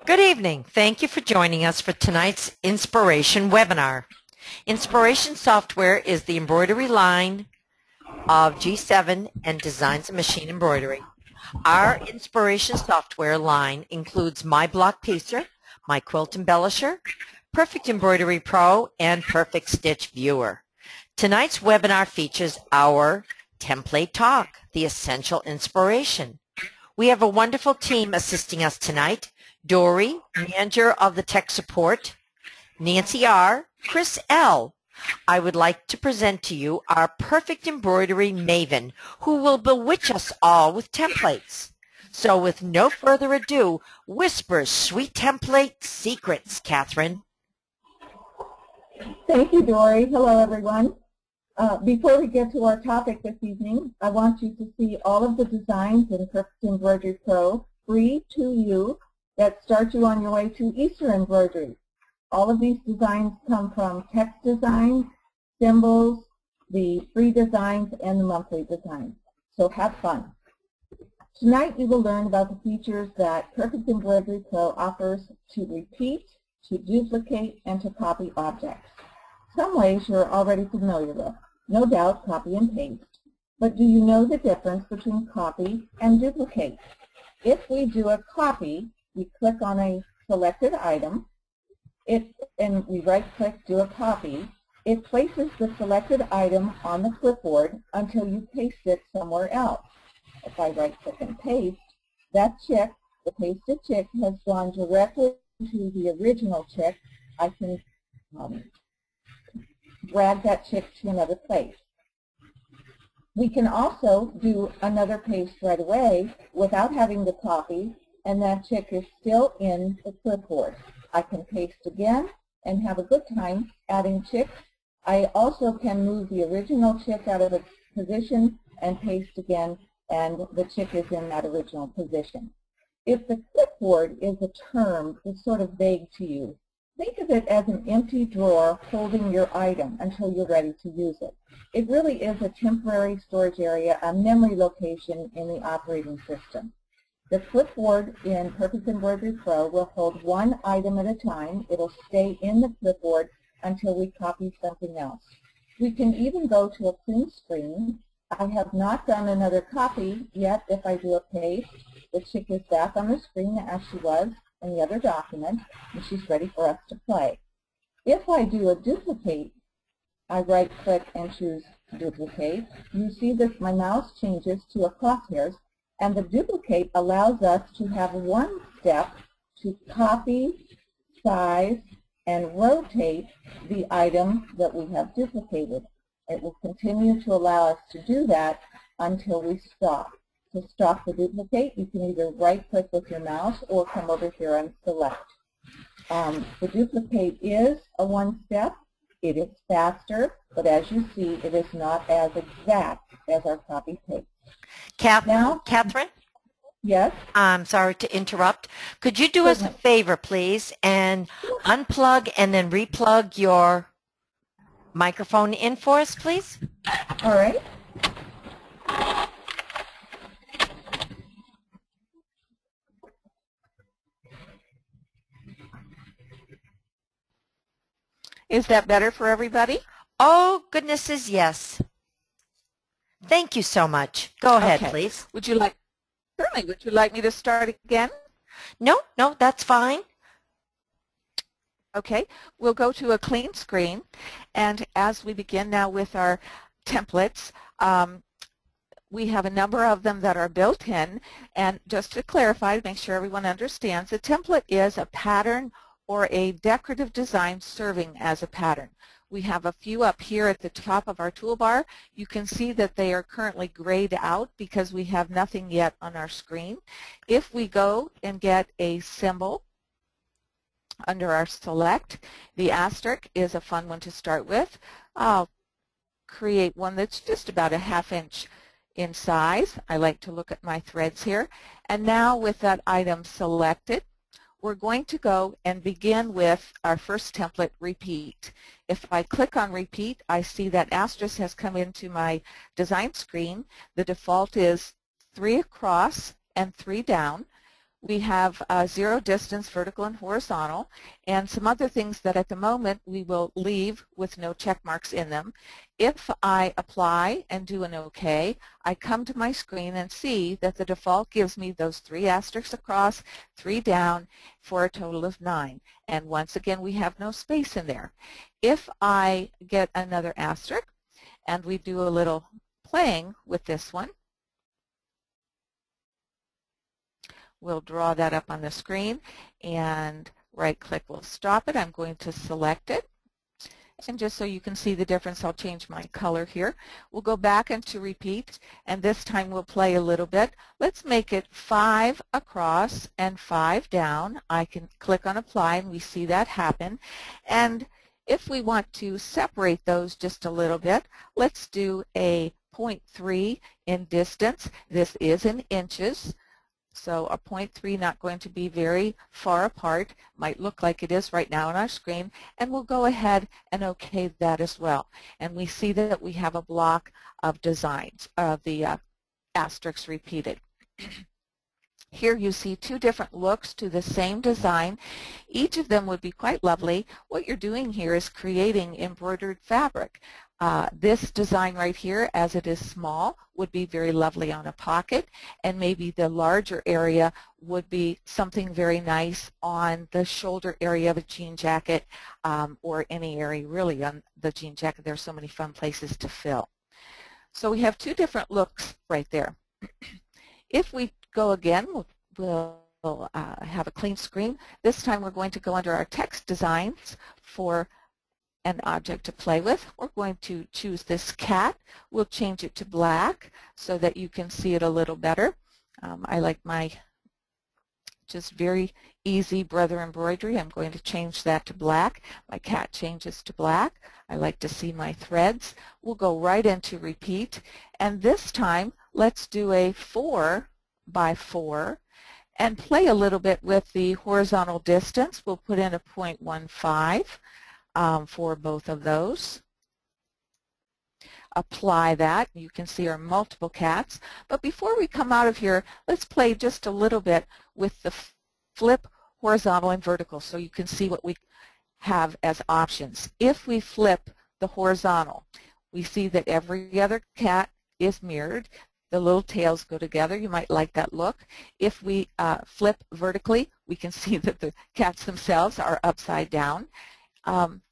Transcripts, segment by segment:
Good evening. Thank you for joining us for tonight's Inspiration webinar. Inspiration Software is the embroidery line of G7 and designs a machine embroidery. Our Inspiration Software line includes My Block Piecer, My Quilt Embellisher, Perfect Embroidery Pro, and Perfect Stitch Viewer. Tonight's webinar features our Template Talk, the Essential Inspiration. We have a wonderful team assisting us tonight. Dory, manager of the tech support, Nancy R., Chris L. I would like to present to you our perfect embroidery maven who will bewitch us all with templates. So with no further ado, whisper sweet template secrets, Katherine. Thank you, Dory. Hello, everyone. Before we get to our topic this evening, I want you to see all of the designs in Perfect Embroidery Pro free to you that start you on your way to Easter embroidery. All of these designs come from text designs, symbols, the free designs, and the monthly designs. So have fun. Tonight we will learn about the features that Perfect Embroidery Pro offers to repeat, to duplicate, and to copy objects. Some ways you're already familiar with. No doubt, copy and paste. But do you know the difference between copy and duplicate? If we do a copy, we click on a selected item, and we right-click, do a copy. It places the selected item on the clipboard until you paste it somewhere else. If I right-click and paste, that chick, the pasted chick, has gone directly to the original chick. I can drag that chick to another place. We can also do another paste right away without having to copy, and that chick is still in the clipboard. I can paste again and have a good time adding chicks. I also can move the original chick out of its position and paste again, and the chick is in that original position. If the clipboard is a term that's sort of vague to you, think of it as an empty drawer holding your item until you're ready to use it. It really is a temporary storage area, a memory location in the operating system. The clipboard in Perfect Embroidery Pro will hold one item at a time. It'll stay in the clipboard until we copy something else. We can even go to a clean screen. I have not done another copy yet. If I do a paste, the chick is back on the screen as she was in the other document, and she's ready for us to play. If I do a duplicate, I right-click and choose Duplicate. You see that my mouse changes to a crosshairs, and the duplicate allows us to have one step to copy, size, and rotate the item that we have duplicated. It will continue to allow us to do that until we stop. To stop the duplicate, you can either right-click with your mouse or come over here and select. The duplicate is a one-step. It is faster, but as you see, it is not as exact as our copy-paste. Katherine? Yes? I'm sorry to interrupt. Could you do us a favor, please, and unplug and then replug your microphone in for us, please? All right. Is that better for everybody? Oh, goodnesses, yes. Thank you so much. Go ahead, please. Certainly, would you like me to start again? No, that's fine. Okay, we'll go to a clean screen, and as we begin now with our templates, we have a number of them that are built in, and just to clarify, to make sure everyone understands, a template is a pattern or a decorative design serving as a pattern. We have a few up here at the top of our toolbar. You can see that they are currently grayed out because we have nothing yet on our screen. If we go and get a symbol under our select, the asterisk is a fun one to start with. I'll create one that's just about a ½ inch in size. I like to look at my threads here. And now with that item selected, we're going to go and begin with our first template, Repeat. If I click on Repeat, I see that asterisk has come into my design screen. The default is 3 across and 3 down. We have zero distance, vertical and horizontal, and some other things that at the moment we will leave with no check marks in them. If I apply and do an OK, I come to my screen and see that the default gives me those 3 asterisks across, 3 down, for a total of 9. And once again, we have no space in there. If I get another asterisk and we do a little playing with this one, we'll draw that up on the screen, and right-click will stop it. I'm going to select it. And just so you can see the difference, I'll change my color here. We'll go back into repeat, and this time we'll play a little bit. Let's make it 5 across and 5 down. I can click on apply, and we see that happen. And if we want to separate those just a little bit, let's do a 0.3 in distance. This is in inches. So a 0.3 not going to be very far apart, might look like it is right now on our screen, and we'll go ahead and OK that as well. And we see that we have a block of designs of the asterisks repeated. Here you see 2 different looks to the same design. Each of them would be quite lovely. What you're doing here is creating embroidered fabric. This design right here, as it is small, would be very lovely on a pocket, and maybe the larger area would be something very nice on the shoulder area of a jean jacket, or any area really on the jean jacket. There's so many fun places to fill. So we have 2 different looks right there. If we go again, we'll have a clean screen. This time we're going to go under our text designs for an object to play with. We're going to choose this cat. We'll change it to black so that you can see it a little better. I like my just very easy brother embroidery. I'm going to change that to black. My cat changes to black. I like to see my threads. We'll go right into repeat, and this time let's do a 4 by 4 and play a little bit with the horizontal distance. We'll put in a 0.15 for both of those. Apply that. You can see our multiple cats. But before we come out of here, let's play just a little bit with the flip horizontal and vertical so you can see what we have as options. If we flip the horizontal, we see that every other cat is mirrored. The little tails go together. You might like that look. If we flip vertically, we can see that the cats themselves are upside down.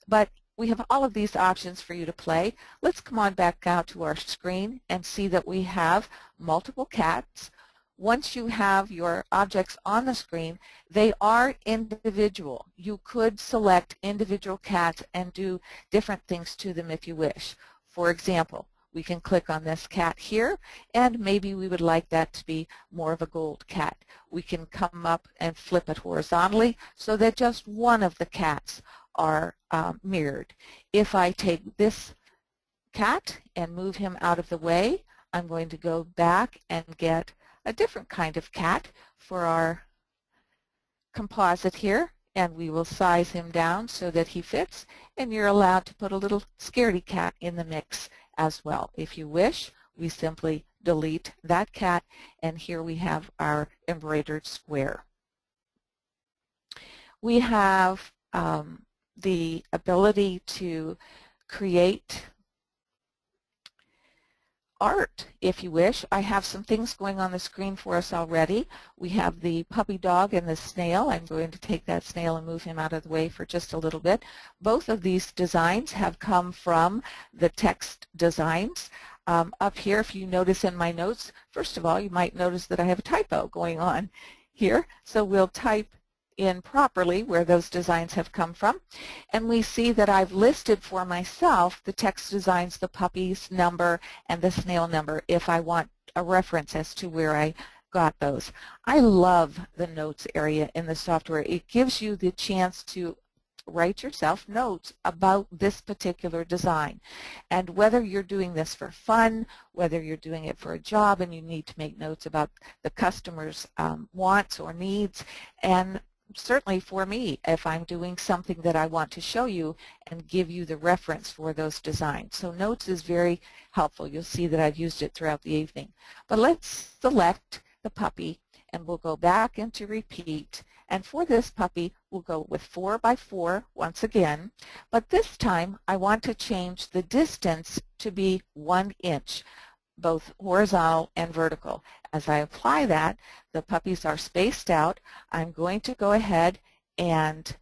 But we have all of these options for you to play. Let's come on back out to our screen and see that we have multiple cats. Once you have your objects on the screen, they are individual. You could select individual cats and do different things to them if you wish. For example, we can click on this cat here, and maybe we would like that to be more of a gold cat. We can come up and flip it horizontally so that just one of the cats are mirrored. If I take this cat and move him out of the way, I'm going to go back and get a different kind of cat for our composite here, and we will size him down so that he fits, and you're allowed to put a little scaredy cat in the mix as well. If you wish, we simply delete that cat, and here we have our embroidered square. We have the ability to create art if you wish. I have some things going on the screen for us already. We have the puppy dog and the snail. I'm going to take that snail and move him out of the way for just a little bit. Both of these designs have come from the text designs. Up here, if you notice in my notes, first of all, you might notice that I have a typo going on here. So we'll type in properly where those designs have come from, and we see that I've listed for myself the text designs, the puppy's number and the snail number if I want a reference as to where I got those. I love the notes area in the software. It gives you the chance to write yourself notes about this particular design, and whether you're doing this for fun, whether you're doing it for a job and you need to make notes about the customer's wants or needs, and certainly for me, if I'm doing something that I want to show you and give you the reference for those designs. So notes is very helpful. You'll see that I've used it throughout the evening. But let's select the puppy and we'll go back into repeat. And for this puppy, we'll go with 4 by 4 once again, but this time I want to change the distance to be 1 inch, both horizontal and vertical. As I apply that, the puppies are spaced out. I'm going to go ahead and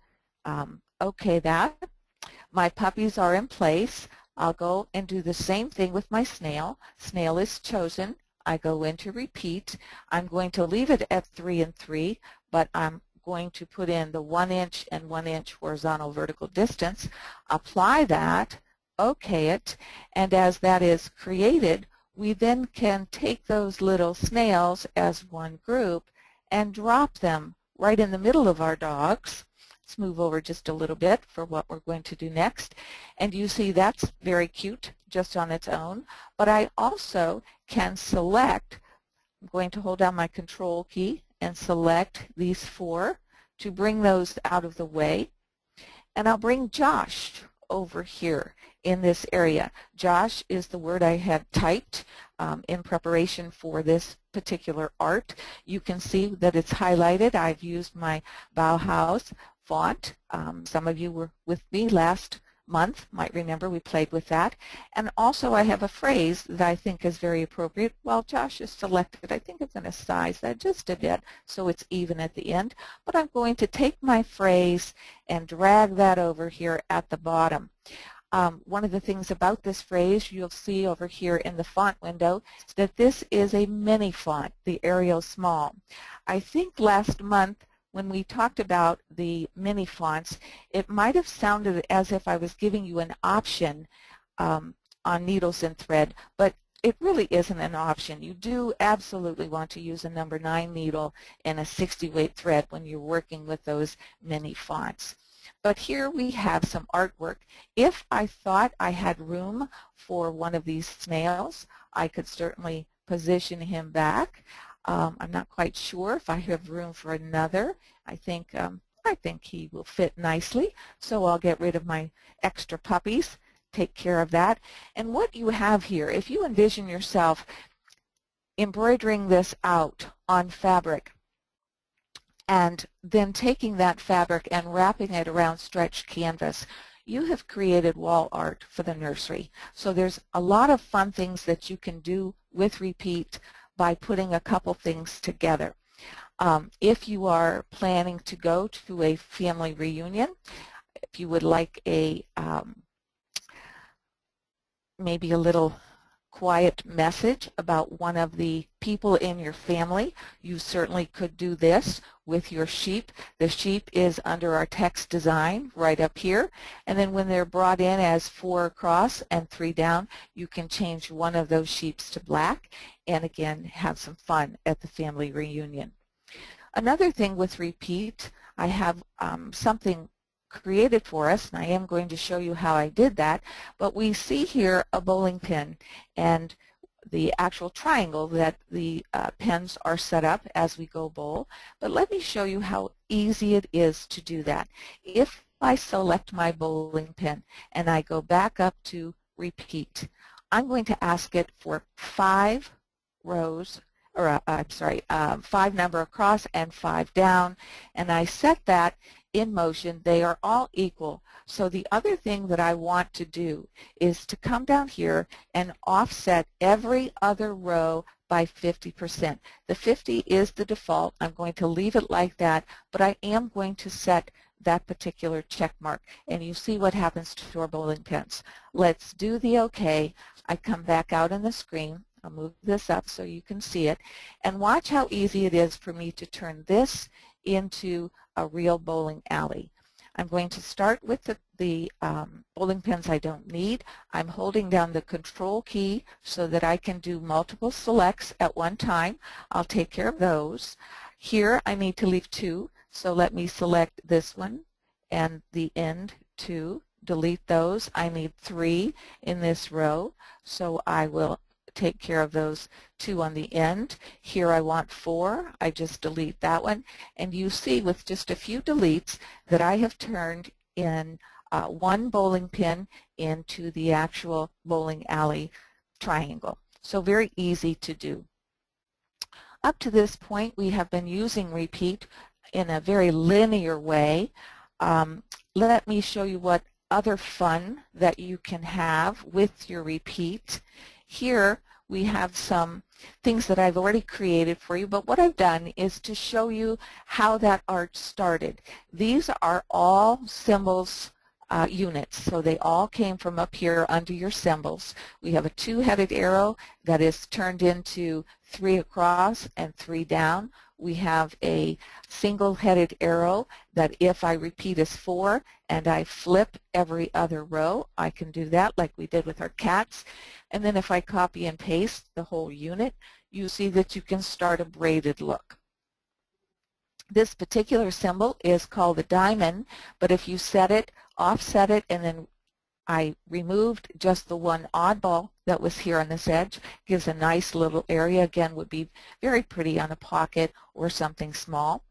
OK that. My puppies are in place. I'll go and do the same thing with my snail. Snail is chosen. I go into repeat. I'm going to leave it at 3 and 3, but I'm going to put in the 1 inch and 1 inch horizontal vertical distance, apply that, OK it, and as that is created, we then can take those little snails as one group and drop them right in the middle of our dogs. Let's move over just a little bit for what we're going to do next. And you see that's very cute just on its own, but I also can select, I'm going to hold down my control key and select these 4 to bring those out of the way. And I'll bring Josh over here in this area. Josh is the word I had typed in preparation for this particular art. You can see that it's highlighted. I've used my Bauhaus font. Some of you were with me last month might remember we played with that. And also I have a phrase that I think is very appropriate. Well, Josh is selected. I think I'm going to size that just a bit so it's even at the end. But I'm going to take my phrase and drag that over here at the bottom. One of the things about this phrase you'll see over here in the font window is that this is a mini font, the Arial Small. I think last month when we talked about the mini fonts, it might have sounded as if I was giving you an option on needles and thread, but it really isn't an option. You do absolutely want to use a number 9 needle and a 60 weight thread when you're working with those mini fonts. But here we have some artwork. If I thought I had room for one of these snails, I could certainly position him back. I'm not quite sure if I have room for another. I think he will fit nicely, so I'll get rid of my extra puppies, take care of that. And what you have here, if you envision yourself embroidering this out on fabric and then taking that fabric and wrapping it around stretched canvas, you have created wall art for the nursery. So there's a lot of fun things that you can do with repeat by putting a couple things together. If you are planning to go to a family reunion, if you would like a maybe a little quiet message about one of the people in your family, you certainly could do this with your sheep. The sheep is under our text design right up here, and then when they're brought in as 4 across and 3 down, you can change one of those sheeps to black and again have some fun at the family reunion. Another thing with repeat, I have something created for us, and I am going to show you how I did that, but we see here a bowling pin and the actual triangle that the pins are set up as we go bowl. But let me show you how easy it is to do that. If I select my bowling pin and I go back up to repeat, I'm going to ask it for 5 rows, or I'm sorry, 5 number across and 5 down, and I set that in motion. They are all equal. So the other thing that I want to do is to come down here and offset every other row by 50%. The 50 is the default. I'm going to leave it like that, but I am going to set that particular check mark, and you see what happens to our bowling pins. Let's do the OK. I come back out on the screen. I'll move this up so you can see it, and watch how easy it is for me to turn this into a real bowling alley. I'm going to start with the bowling pins I don't need. I'm holding down the control key so that I can do multiple selects at one time. I'll take care of those. Here I need to leave 2, so let me select this one and the end 2. Delete those. I need 3 in this row, so I will take care of those 2 on the end. Here I want 4. I just delete that one. And you see with just a few deletes that I have turned in 1 bowling pin into the actual bowling alley triangle. So very easy to do. Up to this point, we have been using repeat in a very linear way. Let me show you what other fun that you can have with your repeat. Here we have some things that I've already created for you, but what I've done is to show you how that art started. These are all symbols units, so they all came from up here under your symbols. We have a two-headed arrow that is turned into 3 across and 3 down. We have a single-headed arrow that if I repeat is 4 and I flip every other row, I can do that like we did with our cats. And then if I copy and paste the whole unit, you see that you can start a braided look. This particular symbol is called a diamond, but if you set it, offset it, and then I removed just the one oddball that was here on this edge, gives a nice little area. Again, would be very pretty on a pocket or something small.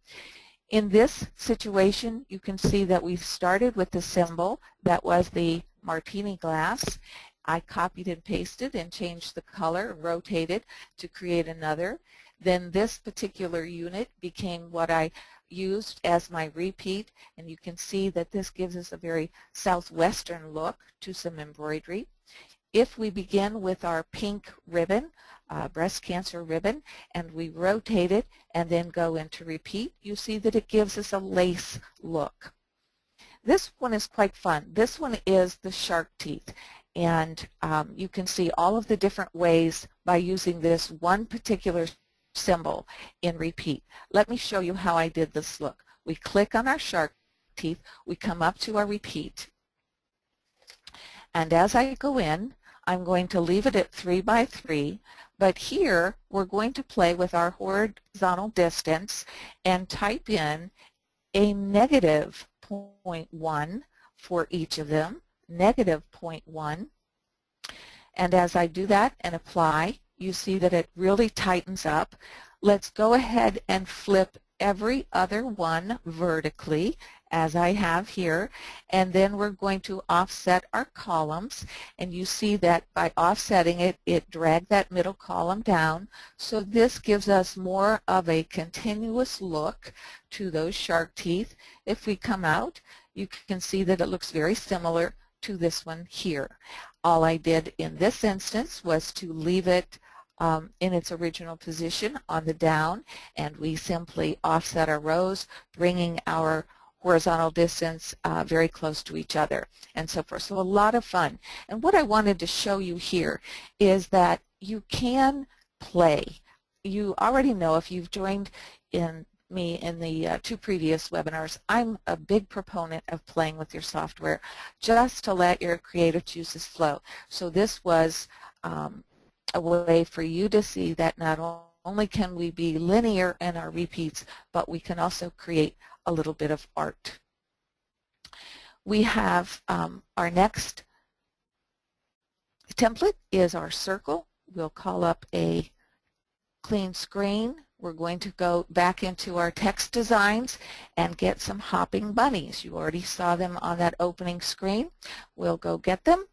In this situation, you can see that we started with the symbol that was the martini glass. I copied and pasted and changed the color and rotated to create another. Then this particular unit became what I used as my repeat, and you can see that this gives us a very southwestern look to some embroidery. If we begin with our pink ribbon, breast cancer ribbon, and we rotate it and then go into repeat, you see that it gives us a lace look. This one is quite fun. This one is the shark teeth, and you can see all of the different ways by using this one particular symbol in repeat. Let me show you how I did this look. We click on our shark teeth, we come up to our repeat, and as I go in, I'm going to leave it at 3 by 3, but here we're going to play with our horizontal distance and type in a negative 0.1 for each of them, negative 0.1, and as I do that and apply, you see that it really tightens up. Let's go ahead and flip every other one vertically, as I have here, and then we're going to offset our columns, and you see that by offsetting it, it dragged that middle column down, so this gives us more of a continuous look to those shark teeth. If we come out, you can see that it looks very similar to this one here. All I did in this instance was to leave it in its original position on the down, and we simply offset our rows, bringing our horizontal distance very close to each other, and so forth. So a lot of fun. And what I wanted to show you here is that you can play. You already know, if you've joined me in the 2 previous webinars, I'm a big proponent of playing with your software just to let your creative juices flow. So this was a way for you to see that not only can we be linear in our repeats, but we can also create a little bit of art. We have our next template is our circle. We'll call up a clean screen. We're going to go back into our text designs and get some hopping bunnies. You already saw them on that opening screen. We'll go get them.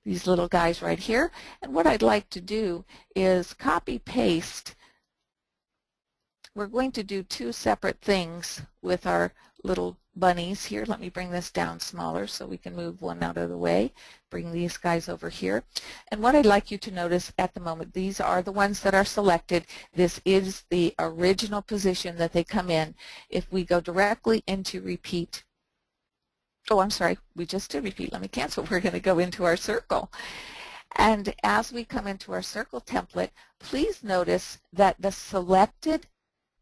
These little guys right here. And what I'd like to do is copy paste. We're going to do 2 separate things with our little bunnies here. Let me bring this down smaller so we can move one out of the way. Bring these guys over here. And what I'd like you to notice at the moment, these are the ones that are selected. This is the original position that they come in. If we go directly into repeat, oh, I'm sorry, we just did repeat. Let me cancel. We're going to go into our circle. And as we come into our circle template, please notice that the selected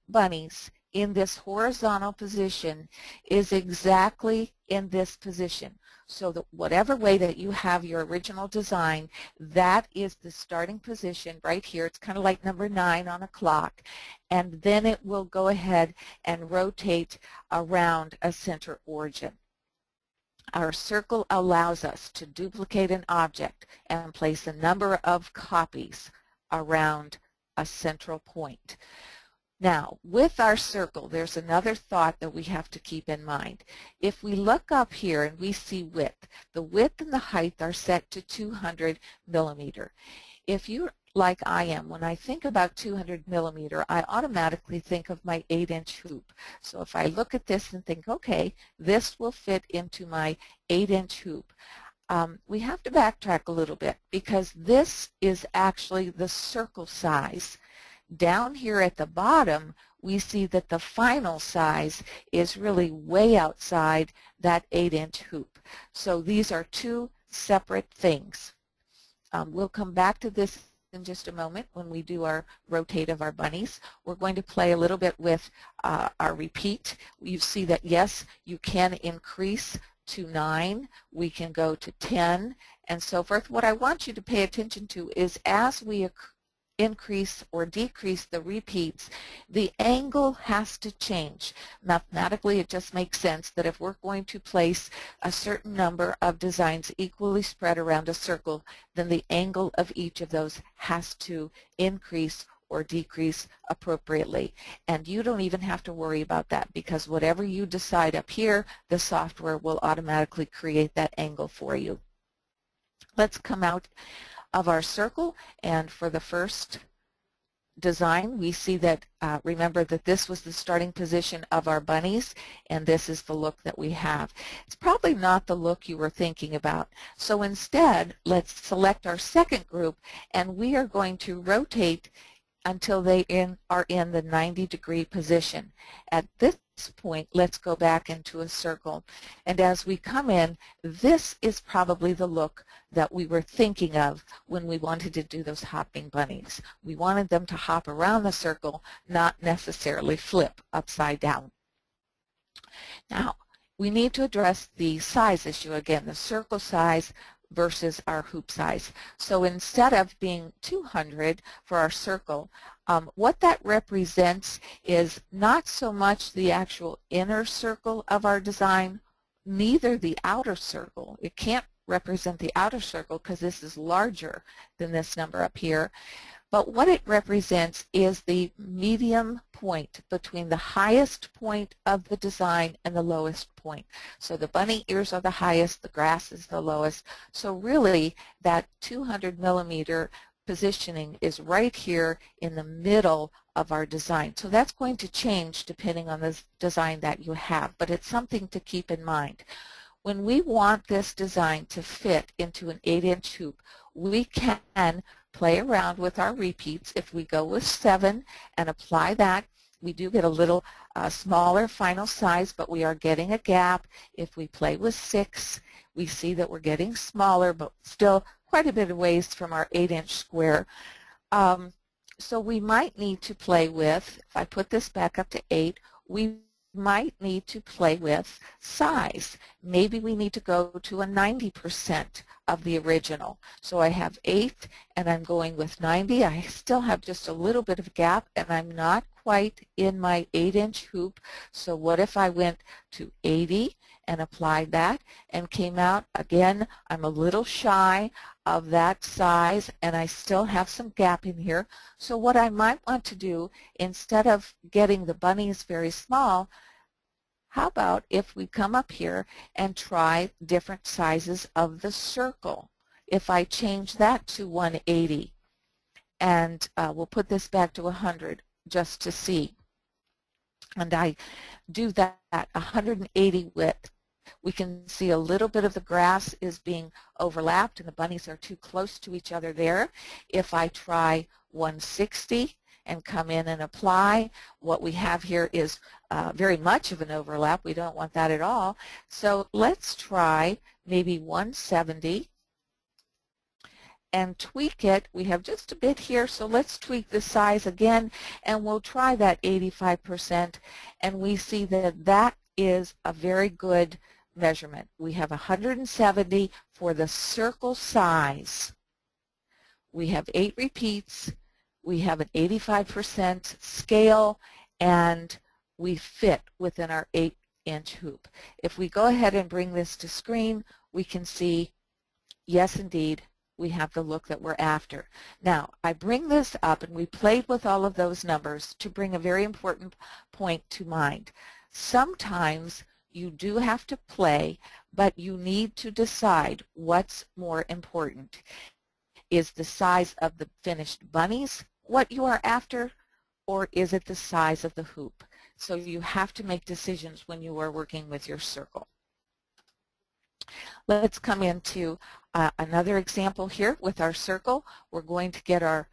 bunnies in this horizontal position is exactly in this position. So that whatever way that you have your original design, that is the starting position right here. It's kind of like number 9 on a clock. And then it will go ahead and rotate around a center origin. Our circle allows us to duplicate an object and place a number of copies around a central point. Now, with our circle, there's another thought that we have to keep in mind. If we look up here and we see width, the width and the height are set to 200 millimeter. If you like I am. When I think about 200 millimeter, I automatically think of my 8-inch hoop. So if I look at this and think, okay, this will fit into my 8-inch hoop, we have to backtrack a little bit because this is actually the circle size. Down here at the bottom, we see that the final size is really way outside that 8-inch hoop. So these are two separate things. We'll come back to this in just a moment when we do our rotate of our bunnies. We're going to play a little bit with our repeat. You see that, yes, you can increase to 9, we can go to 10, and so forth. What I want you to pay attention to is as we increase or decrease the repeats, the angle has to change. Mathematically, it just makes sense that if we're going to place a certain number of designs equally spread around a circle, then the angle of each of those has to increase or decrease appropriately. And you don't even have to worry about that because whatever you decide up here, the software will automatically create that angle for you. Let's come out of our circle, and for the first design we see that, remember that this was the starting position of our bunnies, and this is the look that we have. It's probably not the look you were thinking about, so instead let's select our second group and we are going to rotate until they are in the 90-degree position. At this point, let's go back into a circle. And as we come in, this is probably the look that we were thinking of when we wanted to do those hopping bunnies. We wanted them to hop around the circle, not necessarily flip upside down. Now, we need to address the size issue again, the circle size versus our hoop size. So instead of being 200 for our circle, what that represents is not so much the actual inner circle of our design, neither the outer circle. It can't represent the outer circle because this is larger than this number up here. But what it represents is the medium point between the highest point of the design and the lowest point. So the bunny ears are the highest, the grass is the lowest. So really that 200 millimeter positioning is right here in the middle of our design. So that's going to change depending on the design that you have, but it's something to keep in mind. When we want this design to fit into an 8-inch hoop, we can play around with our repeats. If we go with 7 and apply that, we do get a little smaller final size, but we are getting a gap. If we play with 6, we see that we're getting smaller, but still quite a bit of ways from our 8-inch square. So we might need to play with, if I put this back up to 8, we might need to play with size. Maybe we need to go to a 90% of the original. So I have 8 and I'm going with 90. I still have just a little bit of gap and I'm not quite in my 8-inch hoop. So what if I went to 80 and applied that and came out? Again, I'm a little shy of that size and I still have some gap in here. So what I might want to do, instead of getting the bunnies very small, how about if we come up here and try different sizes of the circle? If I change that to 180, and we'll put this back to 100 just to see, and I do that at 180 width, we can see a little bit of the grass is being overlapped and the bunnies are too close to each other there. If I try 160 and come in and apply, what we have here is very much of an overlap. We don't want that at all. So let's try maybe 170 and tweak it. We have just a bit here, so let's tweak the size again and we'll try that 85%, and we see that that is a very good measurement. We have 170 for the circle size. We have 8 repeats. We have an 85% scale, and we fit within our 8-inch hoop. If we go ahead and bring this to screen, we can see, yes, indeed, we have the look that we're after. Now, I bring this up, and we played with all of those numbers to bring a very important point to mind. Sometimes you do have to play, but you need to decide what's more important. Is the size of the finished bunnies what you are after, or is it the size of the hoop? So you have to make decisions when you are working with your circle. Let's come into another example here with our circle. We're going to get our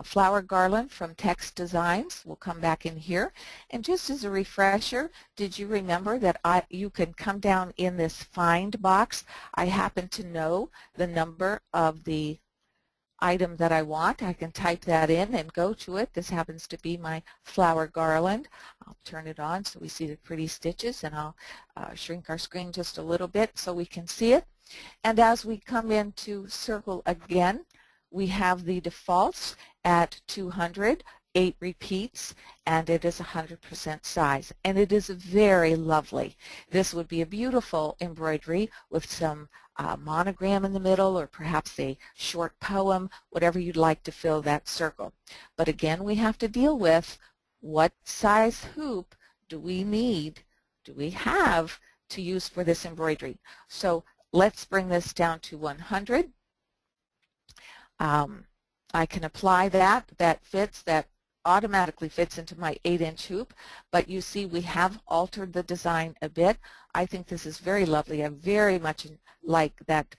flower garland from Text Designs. We'll come back in here. And just as a refresher, did you remember that you can come down in this find box? I happen to know the number of the item that I want. I can type that in and go to it. This happens to be my flower garland. I'll turn it on so we see the pretty stitches, and I'll shrink our screen just a little bit so we can see it. And as we come into circle again, we have the defaults at 200, 8 repeats, and it is 100% size. And it is very lovely. This would be a beautiful embroidery with some monogram in the middle, or perhaps a short poem, whatever you'd like to fill that circle. But again, we have to deal with what size hoop do we need, do we have to use for this embroidery. So let's bring this down to 100. I can apply that fits, that automatically fits into my 8-inch hoop, but you see we have altered the design a bit. I think this is very lovely. I very much like that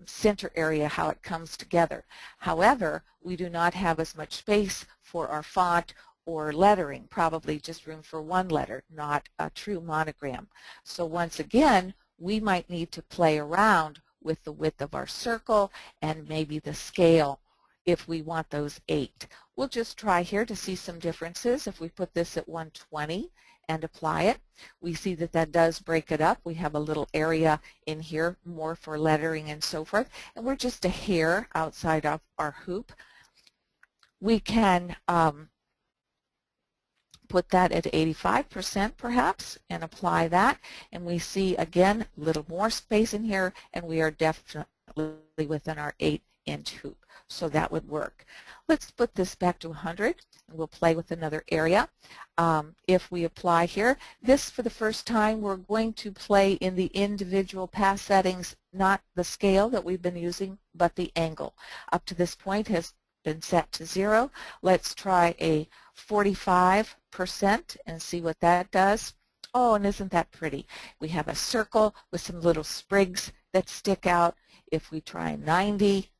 center area, how it comes together. However, we do not have as much space for our font or lettering, probably just room for one letter, not a true monogram. So once again, we might need to play around with the width of our circle and maybe the scale if we want those 8. We'll just try here to see some differences. If we put this at 120 and apply it, we see that that does break it up. We have a little area in here more for lettering and so forth, and we're just a hair outside of our hoop. We can put that at 85% perhaps and apply that, and we see again a little more space in here, and we are definitely within our 8-inch hoop. So that would work. Let's put this back to 100, and we'll play with another area. If we apply here, this for the first time we're going to play in the individual pass settings, not the scale that we've been using, but the angle. Up to this point has been set to 0. Let's try a 45% and see what that does. Oh, and isn't that pretty? We have a circle with some little sprigs that stick out. If we try 90,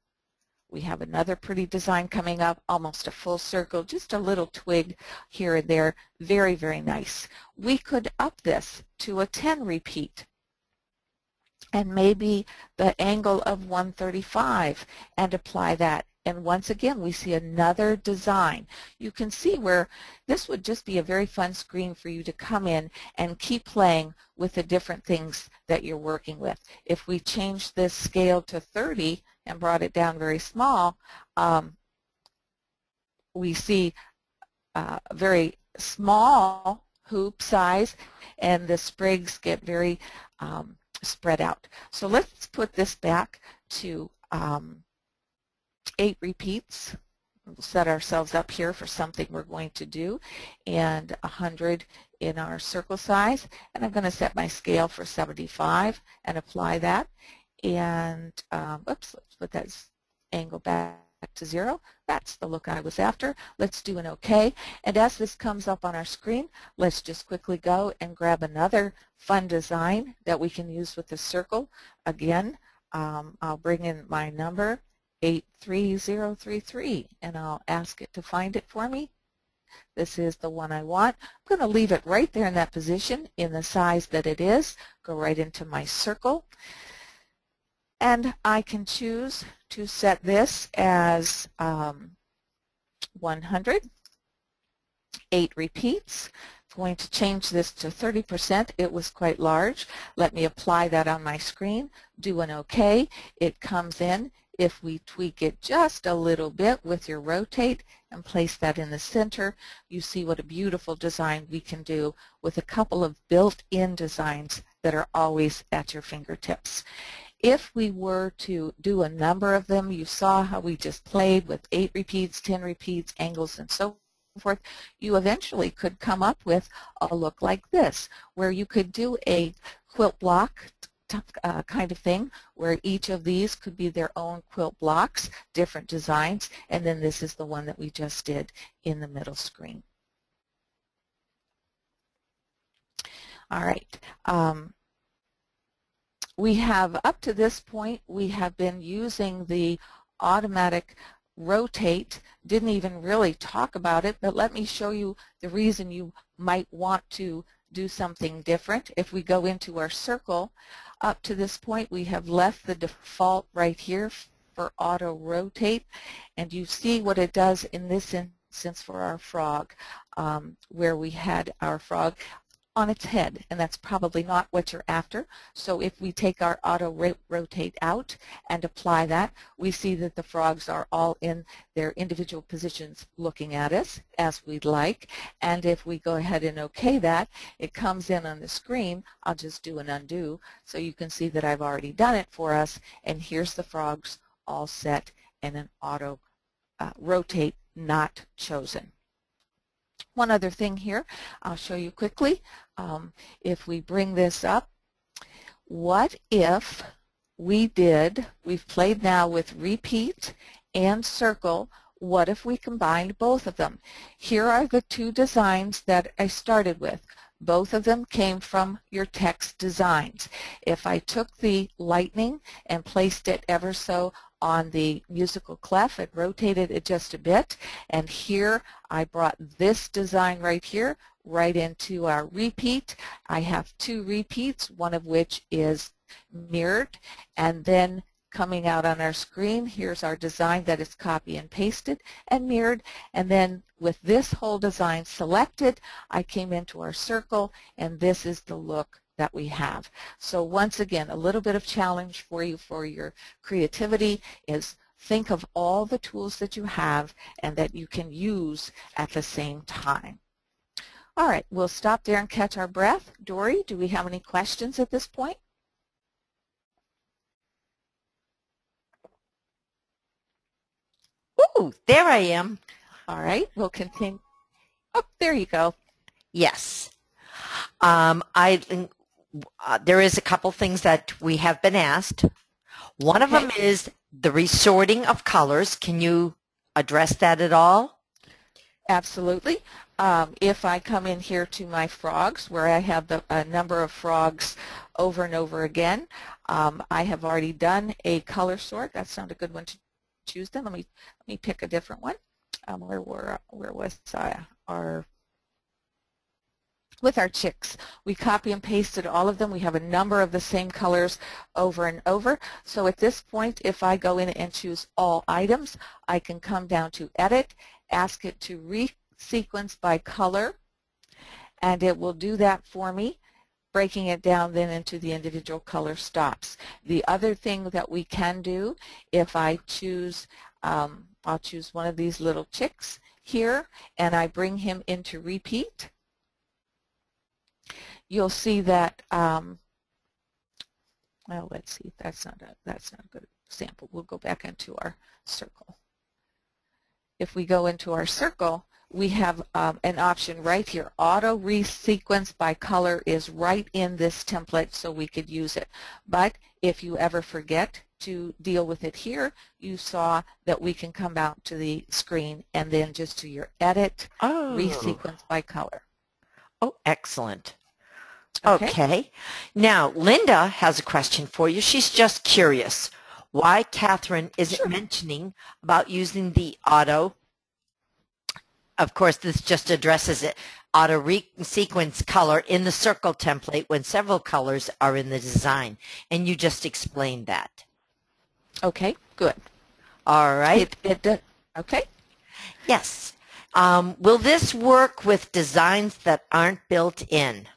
we have another pretty design coming up, almost a full circle, just a little twig here and there. Very, very nice. We could up this to a 10 repeat and maybe the angle of 135 and apply that. And once again, we see another design. You can see where this would just be a very fun screen for you to come in and keep playing with the different things that you're working with. If we change this scale to 30 and brought it down very small, we see a very small hoop size, and the sprigs get very spread out. So let's put this back to 8 repeats. We'll set ourselves up here for something we're going to do, and 100 in our circle size, and I'm going to set my scale for 75 and apply that. And oops, let's put that angle back to 0. That's the look I was after. Let's do an OK. And as this comes up on our screen, let's just quickly go and grab another fun design that we can use with the circle. Again, I'll bring in my number 83033, and I'll ask it to find it for me. This is the one I want. I'm going to leave it right there in that position in the size that it is. Go right into my circle. And I can choose to set this as 100, 8 repeats. I'm going to change this to 30%. It was quite large. Let me apply that on my screen. Do an OK. It comes in. If we tweak it just a little bit with your rotate and place that in the center, you see what a beautiful design we can do with a couple of built-in designs that are always at your fingertips. If we were to do a number of them, you saw how we just played with 8 repeats, 10 repeats, angles, and so forth. You eventually could come up with a look like this, where you could do a quilt block kind of thing where each of these could be their own quilt blocks, different designs, and then this is the one that we just did in the middle screen. All right. We have, up to this point, we have been using the automatic rotate. Didn't even really talk about it, but let me show you the reason you might want to do something different. If we go into our circle, up to this point we have left the default right here for auto rotate, and you see what it does in this instance for our frog, where we had our frog on its head, and that's probably not what you're after. So if we take our auto rotate out and apply that, we see that the frogs are all in their individual positions looking at us as we'd like. And if we go ahead and OK that, it comes in on the screen. I'll just do an undo so you can see that I've already done it for us, and here's the frogs all set in an auto rotate not chosen. One other thing here I'll show you quickly. If we bring this up, what if we've played now with repeat and circle, what if we combined both of them? Here are the two designs that I started with. Both of them came from your text designs. If I took the lightning and placed it ever so on the musical clef, it rotated it just a bit, and here I brought this design right here right into our repeat. I have two repeats, one of which is mirrored, and then coming out on our screen, here's our design that is copy and pasted and mirrored, and then with this whole design selected, I came into our circle, and this is the look that we have. So once again, a little bit of challenge for you for your creativity is think of all the tools that you have and that you can use at the same time. All right, we'll stop there and catch our breath. Dory, do we have any questions at this point? Ooh, there I am. All right, we'll continue. Oh, there you go. Yes. There is a couple things that we have been asked. One of them is the resorting of colors. Can you address that at all? Absolutely. If I come in here to my frogs, where I have a number of frogs over and over again, I have already done a color sort. That's not a good one to choose. Then let me pick a different one. Where was with our chicks? We copy and pasted all of them. We have a number of the same colors over and over. So at this point, if I go in and choose all items, I can come down to edit, ask it to resequence by color, and it will do that for me, breaking it down then into the individual color stops. The other thing that we can do, if I choose, I'll choose one of these little chicks here, and I bring him into repeat. You'll see that, well, let's see, that's not a good example. We'll go back into our circle. If we go into our circle, we have an option right here. Auto resequence by color is right in this template, so we could use it. But if you ever forget to deal with it here, you saw that we can come out to the screen and then just do your edit, resequence by color. Oh, excellent. Okay. Now, Linda has a question for you. She's just curious why Katherine isn't mentioning about using the auto. Of course, this just addresses it. Auto resequence color in the circle template when several colors are in the design. And you just explained that. Okay, good. All right. Okay. Yes. Will this work with designs that aren't built in?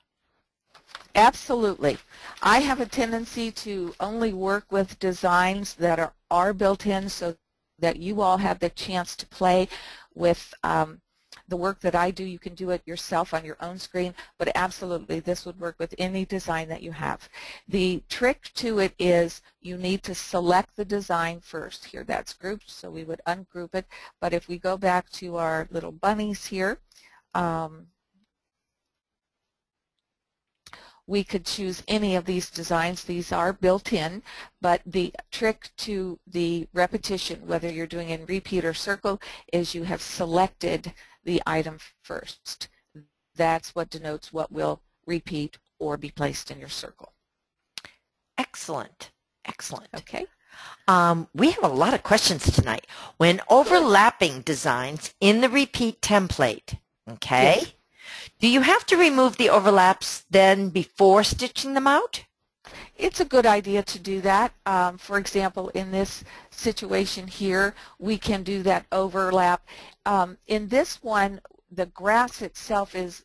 Absolutely. I have a tendency to only work with designs that are built in so that you all have the chance to play with the work that I do. You can do it yourself on your own screen, but absolutely this would work with any design that you have. The trick to it is you need to select the design first. Here that's grouped, so we would ungroup it. But if we go back to our little bunnies here, We could choose any of these designs. These are built in, but the trick to the repetition, whether you're doing in repeat or circle, is you have selected the item first. That's what denotes what will repeat or be placed in your circle. Excellent. Excellent. Okay. We have a lot of questions tonight. When overlapping designs in the repeat template, okay, Yes. Do you have to remove the overlaps then before stitching them out? It's a good idea to do that. For example, in this situation here, we can do that overlap. In this one, the grass itself is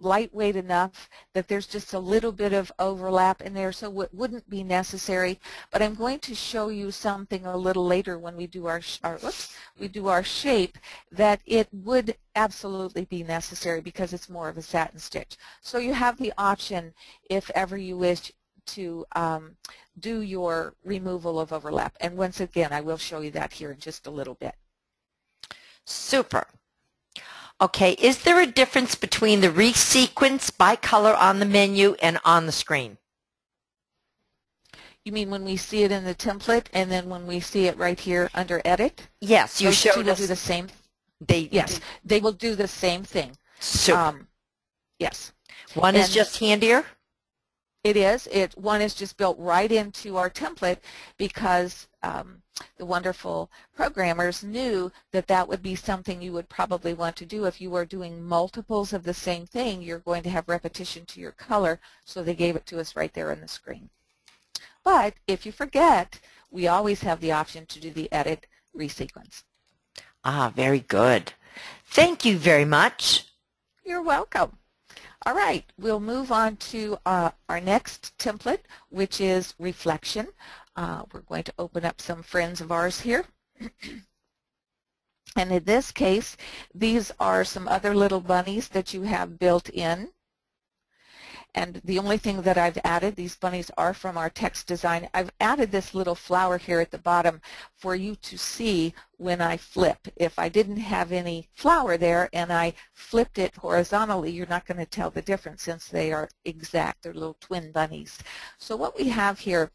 lightweight enough that there's just a little bit of overlap in there, so it wouldn't be necessary. But I'm going to show you something a little later when we do our shape that it would absolutely be necessary because it's more of a satin stitch. So you have the option if ever you wish to do your removal of overlap. And once again, I will show you that here in just a little bit. Super. Okay, is there a difference between the resequence by color on the menu and on the screen? You mean when we see it in the template and then when we see it right here under Edit? Yes, you Those showed two will us. do the same. Yes, they will do the same thing. Super. Yes. One is just handier? It is. One is just built right into our template because the wonderful programmers knew that that would be something you would probably want to do if you were doing multiples of the same thing. You're going to have repetition to your color, so they gave it to us right there on the screen. But if you forget, we always have the option to do the edit resequence. Ah, very good. Thank you very much. You're welcome. All right, we'll move on to our next template, which is reflection. We're going to open up some friends of ours here. And in this case, these are some other little bunnies that you have built in. And the only thing that I've added, these bunnies are from our text design. I've added this little flower here at the bottom for you to see when I flip. If I didn't have any flower there and I flipped it horizontally, you're not going to tell the difference since they are exact. They're little twin bunnies. So what we have here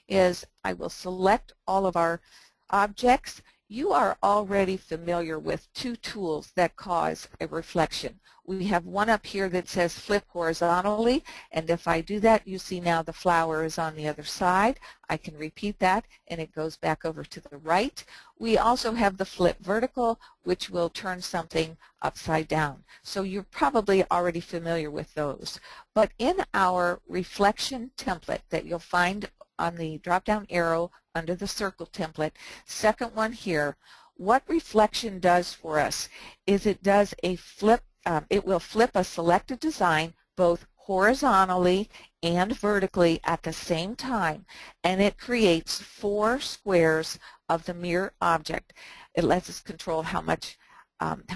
is I will select all of our objects. You are already familiar with two tools that cause a reflection. We have one up here that says flip horizontally, and if I do that, you see now the flower is on the other side. I can repeat that, and it goes back over to the right. We also have the flip vertical, which will turn something upside down. So you're probably already familiar with those. But in our reflection template that you'll find on the drop-down arrow under the circle template, second one here, what reflection does for us is it does a flip. It will flip a selected design both horizontally and vertically at the same time, and it creates 4 squares of the mirror object. It lets us control how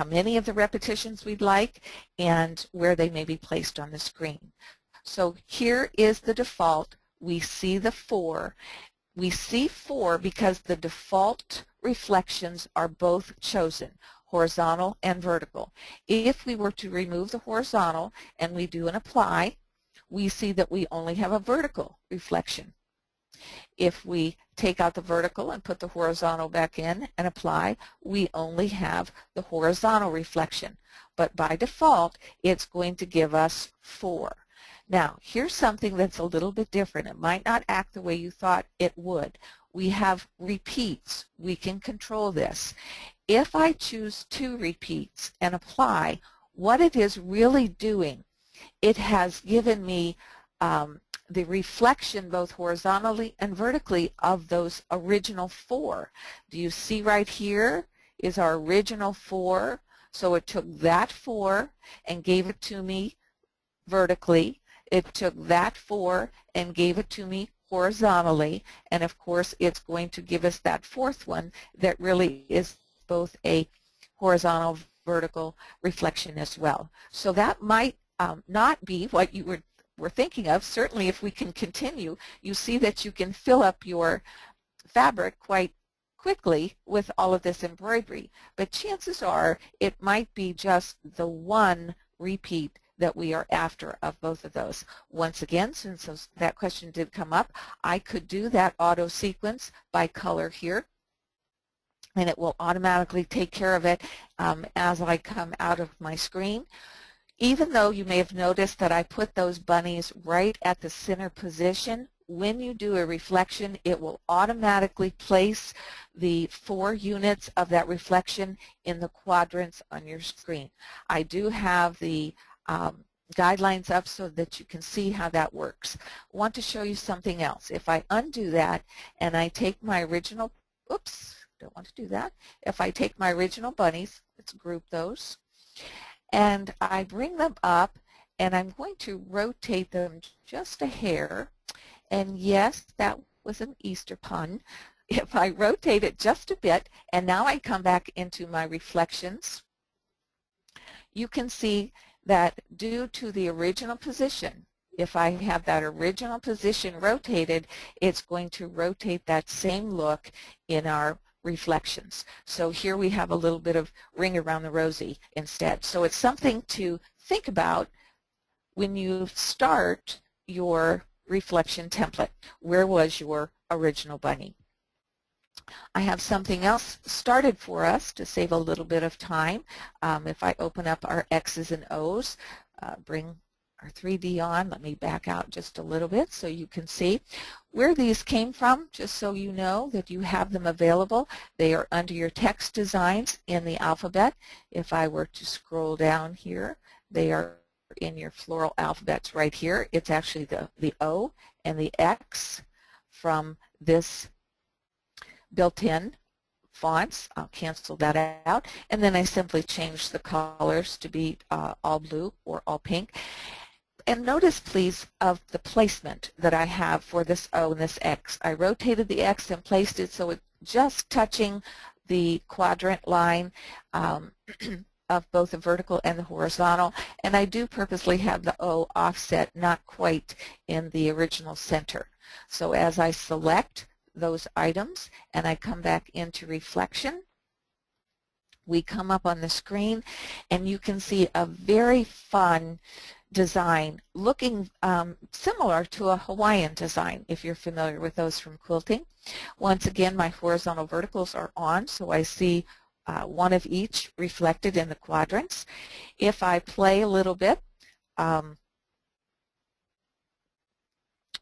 many of the repetitions we'd like and where they may be placed on the screen. So here is the default. We see the 4. We see 4 because the default reflections are both chosen, horizontal and vertical. If we were to remove the horizontal and we do an apply, we see that we only have a vertical reflection. If we take out the vertical and put the horizontal back in and apply, we only have the horizontal reflection. But by default, it's going to give us 4. Now, here's something that's a little bit different. It might not act the way you thought it would. We have repeats. We can control this. If I choose 2 repeats and apply, what it is really doing, it has given me the reflection both horizontally and vertically of those original 4. Do you see right here is our original 4? So it took that 4 and gave it to me vertically. It took that 4 and gave it to me horizontally, and of course it's going to give us that 4th one that really is both a horizontal vertical reflection as well. So that might not be what you were thinking of. Certainly if we can continue, you see that you can fill up your fabric quite quickly with all of this embroidery, but chances are it might be just the one repeat that we are after of both of those. Once again, since that question did come up, I could do that auto sequence by color here, and it will automatically take care of it as I come out of my screen. Even though you may have noticed that I put those bunnies right at the center position, when you do a reflection, it will automatically place the 4 units of that reflection in the quadrants on your screen. I do have the guidelines up so that you can see how that works. I want to show you something else. If I undo that and I take my original, oops, don't want to do that. If I take my original bunnies, let's group those, and I bring them up, and I'm going to rotate them just a hair. And yes, that was an Easter pun. If I rotate it just a bit, and now I come back into my reflections, you can see that due to the original position, if I have that original position rotated, it's going to rotate that same look in our reflections. So here we have a little bit of ring around the rosy instead. So it's something to think about when you start your reflection template. Where was your original bunny? I have something else started for us to save a little bit of time. If I open up our X's and O's, bring our 3D on, let me back out just a little bit so you can see where these came from, just so you know that you have them available. They are under your text designs in the alphabet. If I were to scroll down here, they are in your floral alphabets right here. It's actually the O and the X from this built-in fonts. I'll cancel that out, and then I simply change the colors to be all blue or all pink. And notice, please, of the placement that I have for this O and this X. I rotated the X and placed it so it's just touching the quadrant line of both the vertical and the horizontal, and I do purposely have the O offset not quite in the original center. So as I select those items and I come back into reflection, we come up on the screen and you can see a very fun design looking similar to a Hawaiian design if you're familiar with those from quilting. Once again, my horizontal verticals are on, so I see one of each reflected in the quadrants. If I play a little bit,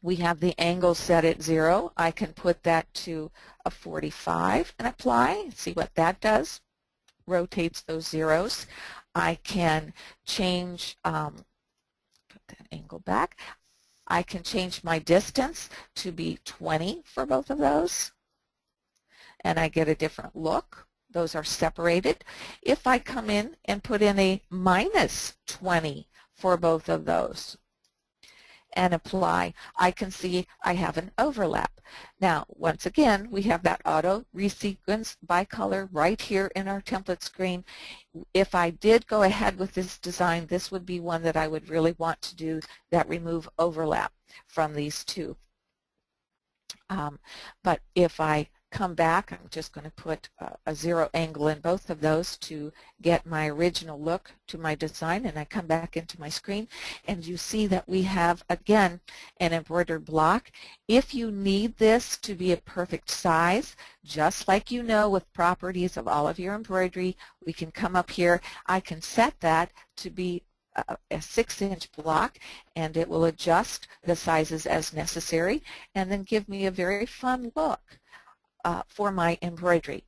we have the angle set at 0. I can put that to a 45 and apply. See what that does. Rotates those zeros. I can change, put that angle back. I can change my distance to be 20 for both of those, and I get a different look. Those are separated. If I come in and put in a -20 for both of those and apply, I can see I have an overlap. Now, once again, we have that auto resequence by color right here in our template screen. If I did go ahead with this design, this would be one that I would really want to do that remove overlap from these two. But if I come back, I'm just going to put a 0 angle in both of those to get my original look to my design, and I come back into my screen and you see that we have again an embroidered block. If you need this to be a perfect size, just like you know with properties of all of your embroidery, we can come up here. I can set that to be a 6-inch block, and it will adjust the sizes as necessary and then give me a very fun look for my embroidery.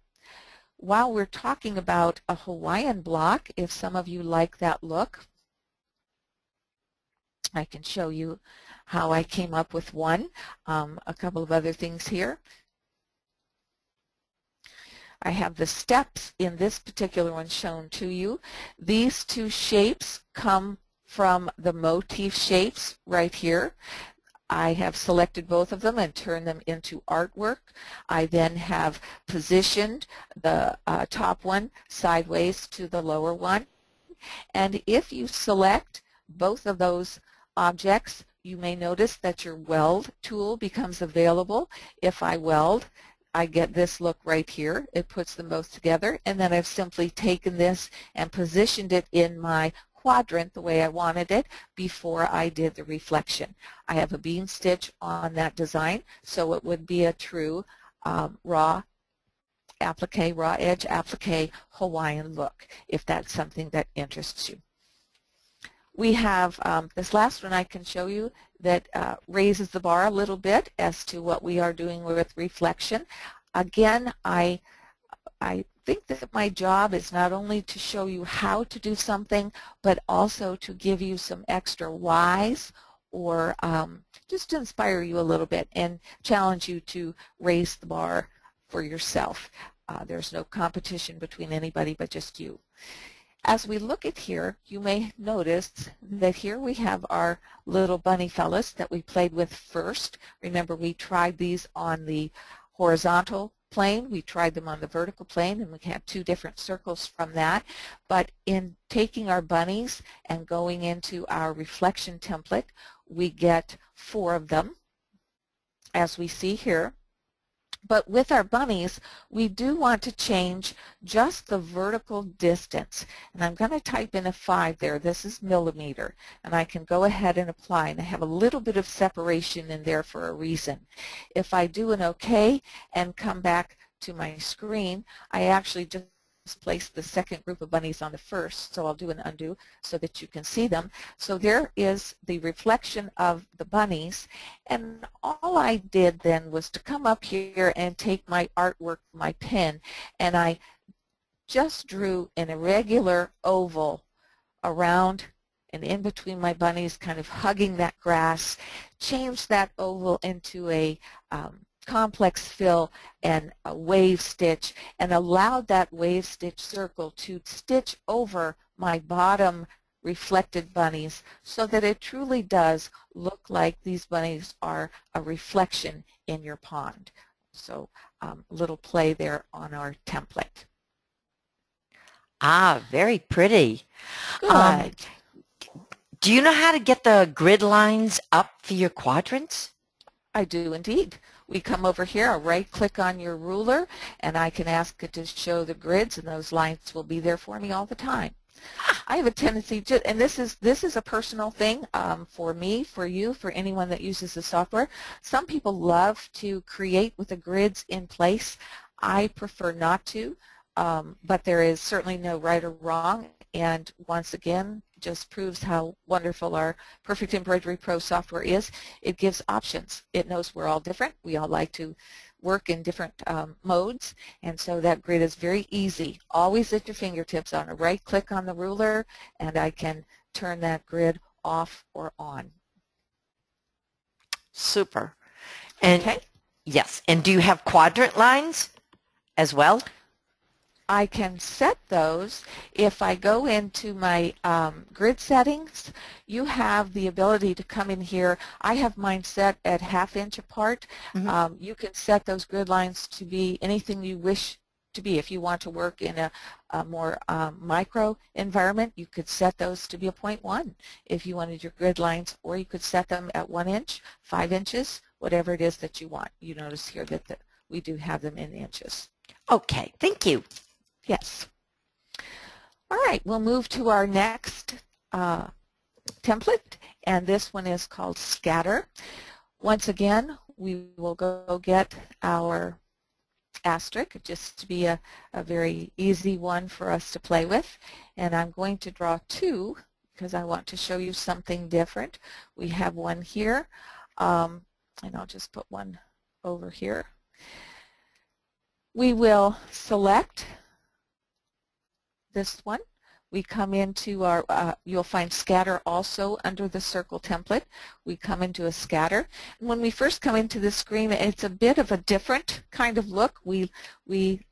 While we're talking about a Hawaiian block, if some of you like that look, I can show you how I came up with one. A couple of other things here. I have the steps in this particular one shown to you. These two shapes come from the motif shapes right here. I have selected both of them and turned them into artwork. I then have positioned the top one sideways to the lower one. And if you select both of those objects, you may notice that your weld tool becomes available. If I weld, I get this look right here. It puts them both together, and then I've simply taken this and positioned it in my quadrant the way I wanted it before I did the reflection. I have a bean stitch on that design, so it would be a true raw edge applique Hawaiian look, if that's something that interests you. We have this last one I can show you that raises the bar a little bit as to what we are doing with reflection. Again, I think that my job is not only to show you how to do something, but also to give you some extra whys, or just to inspire you a little bit and challenge you to raise the bar for yourself. There's no competition between anybody but just you. As we look at here, you may notice that here we have our little bunny fellas that we played with first. Remember, we tried these on the horizontal plane, we tried them on the vertical plane, and we had 2 different circles from that. But in taking our bunnies and going into our reflection template, we get 4 of them, as we see here. But with our bunnies, we do want to change just the vertical distance. And I'm going to type in a 5 there. This is millimeter. And I can go ahead and apply. And I have a little bit of separation in there for a reason. If I do an OK and come back to my screen, I actually just place the second group of bunnies on the first, so I'll do an undo so that you can see them. So there is the reflection of the bunnies, and all I did then was to come up here and take my artwork, my pen, and I just drew an irregular oval around and in between my bunnies, kind of hugging that grass, changed that oval into a complex fill and a wave stitch, and allowed that wave stitch circle to stitch over my bottom reflected bunnies, so that it truly does look like these bunnies are a reflection in your pond. So a little play there on our template. Ah, very pretty. Good. Do you know how to get the grid lines up for your quadrants? I do indeed. We come over here, I'll right-click on your ruler, and I can ask it to show the grids, and those lines will be there for me all the time. I have a tendency to, and this is a personal thing for me, for you, for anyone that uses the software. Some people love to create with the grids in place. I prefer not to, but there is certainly no right or wrong. And once again, just proves how wonderful our Perfect Embroidery Pro software is. It gives options. It knows we're all different. We all like to work in different modes, and so that grid is very easy. Always at your fingertips on a right click on the ruler, and I can turn that grid off or on. Super. And okay. Yes, and do you have quadrant lines as well? I can set those. If I go into my grid settings, you have the ability to come in here. I have mine set at 1/2 inch apart. Mm-hmm. You can set those grid lines to be anything you wish to be. If you want to work in a more micro environment, you could set those to be a 0.1 if you wanted your grid lines, or you could set them at 1 inch, 5 inches, whatever it is that you want. You notice here that we do have them in inches. Okay, thank you. Yes. All right, we'll move to our next template, and this one is called Scatter. Once again, we will go get our asterisk, just to be a very easy one for us to play with. And I'm going to draw 2 because I want to show you something different. We have one here, and I'll just put one over here. We will select this one. We come into our, you'll find scatter also under the circle template. We come into a scatter. And when we first come into the screen, it's a bit of a different kind of look. We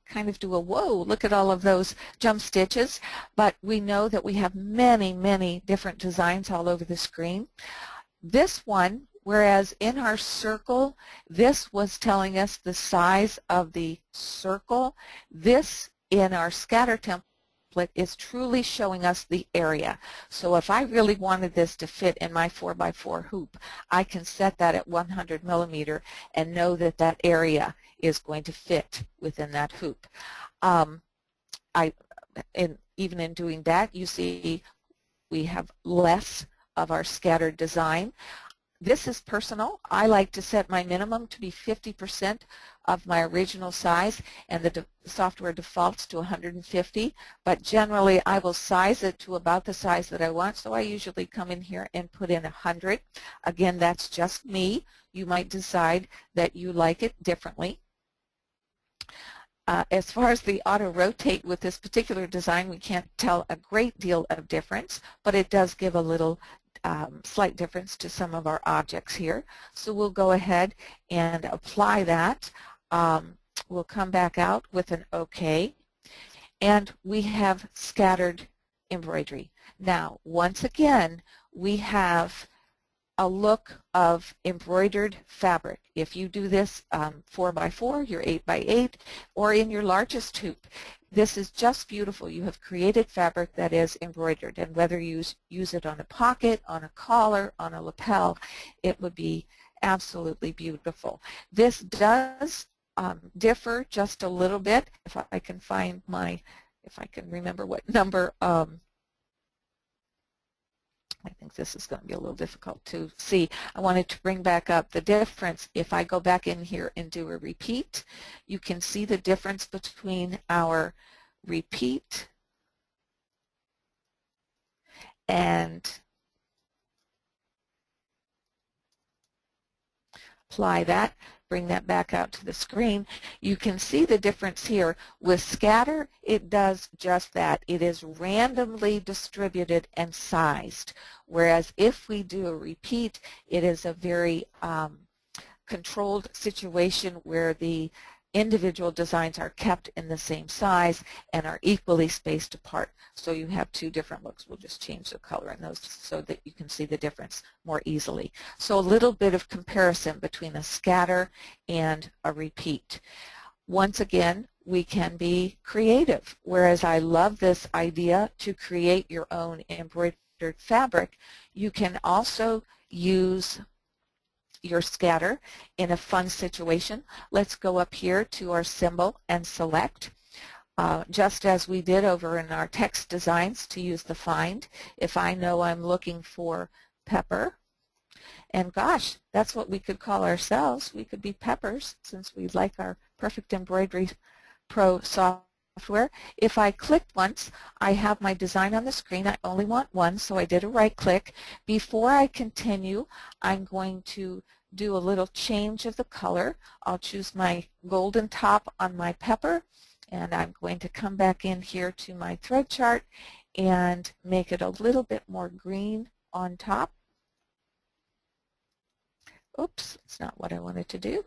kind of do a, whoa, look at all of those jump stitches. But we know that we have many, many different designs all over the screen. This one, whereas in our circle, this was telling us the size of the circle, this in our scatter template is truly showing us the area. So if I really wanted this to fit in my 4x4 hoop, I can set that at 100 millimeter and know that that area is going to fit within that hoop. Even in doing that, you see we have less of our scattered design. This is personal. I like to set my minimum to be 50% of my original size, and the software defaults to 150, but generally I will size it to about the size that I want, so I usually come in here and put in 100. Again, that's just me. You might decide that you like it differently. As far as the auto-rotate with this particular design, we can't tell a great deal of difference, but it does give a little slight difference to some of our objects here. So we'll go ahead and apply that. We'll come back out with an OK, and we have scattered embroidery. Now, once again, we have a look of embroidered fabric. If you do this 4x4, your 8x8, or in your largest hoop, this is just beautiful. You have created fabric that is embroidered, and whether you use it on a pocket, on a collar, on a lapel, it would be absolutely beautiful. This does differ just a little bit. If I can find if I can remember what number, I think this is going to be a little difficult to see. I wanted to bring back up the difference. If I go back in here and do a repeat, you can see the difference between our repeat and apply that. Bring that back out to the screen. You can see the difference here. With scatter, it does just that. It is randomly distributed and sized, whereas if we do a repeat, it is a very controlled situation where the individual designs are kept in the same size and are equally spaced apart. So you have two different looks. We'll just change the color in those so that you can see the difference more easily. So a little bit of comparison between a scatter and a repeat. Once again, we can be creative. Whereas I love this idea to create your own embroidered fabric, you can also use your scatter in a fun situation. Let's go up here to our symbol and select. Just as we did over in our text designs to use the find, if I know I'm looking for pepper, and gosh, that's what we could call ourselves. We could be peppers since we like our Perfect Embroidery Pro software. If I click once, I have my design on the screen. I only want one, so I did a right click. Before I continue, I'm going to do a little change of the color. I'll choose my golden top on my pepper, and I'm going to come back in here to my thread chart and make it a little bit more green on top. Oops, it's not what I wanted to do.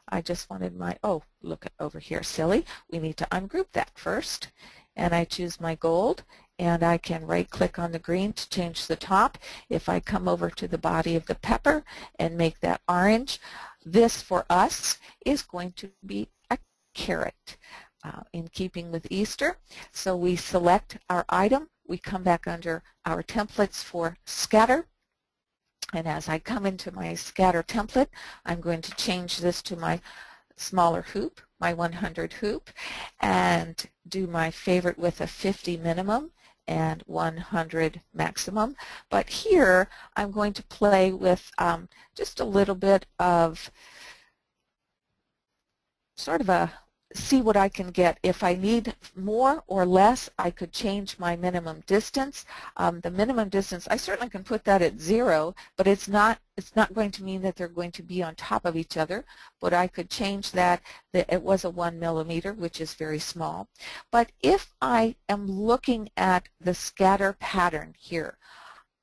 I just wanted my, oh, look over here, silly. We need to ungroup that first. And I choose my gold, and I can right-click on the green to change the top. If I come over to the body of the pepper and make that orange, this for us is going to be a carrot in keeping with Easter. So we select our item. We come back under our templates for scatter. And as I come into my scatter template, I'm going to change this to my smaller hoop, my 100 hoop, and do my favorite with a 50 minimum and 100 maximum. But here I'm going to play with just a little bit of sort of a see what I can get. If I need more or less, I could change my minimum distance. The minimum distance, I certainly can put that at 0, but it's not going to mean that they're going to be on top of each other. But I could change that. It was a 1 millimeter, which is very small. But if I am looking at the scatter pattern here,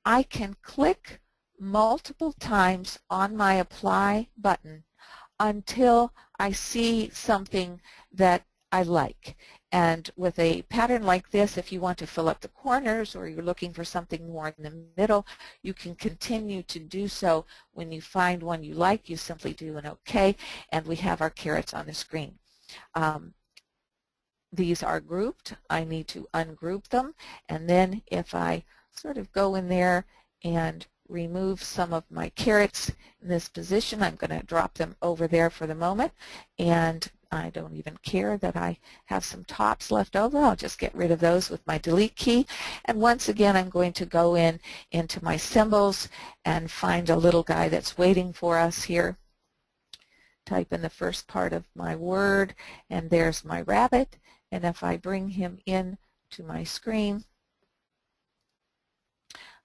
I can click multiple times on my apply button until I see something that I like. And with a pattern like this, if you want to fill up the corners or you're looking for something more in the middle, you can continue to do so. When you find one you like, you simply do an OK, and we have our carrots on the screen. These are grouped. I need to ungroup them, and then if I sort of go in there and remove some of my carrots in this position, I'm going to drop them over there for the moment, and I don't even care that I have some tops left over. I'll just get rid of those with my delete key. And once again, I'm going to go into my symbols and find a little guy that's waiting for us here. Type in the first part of my word, and there's my rabbit. And if I bring him in to my screen,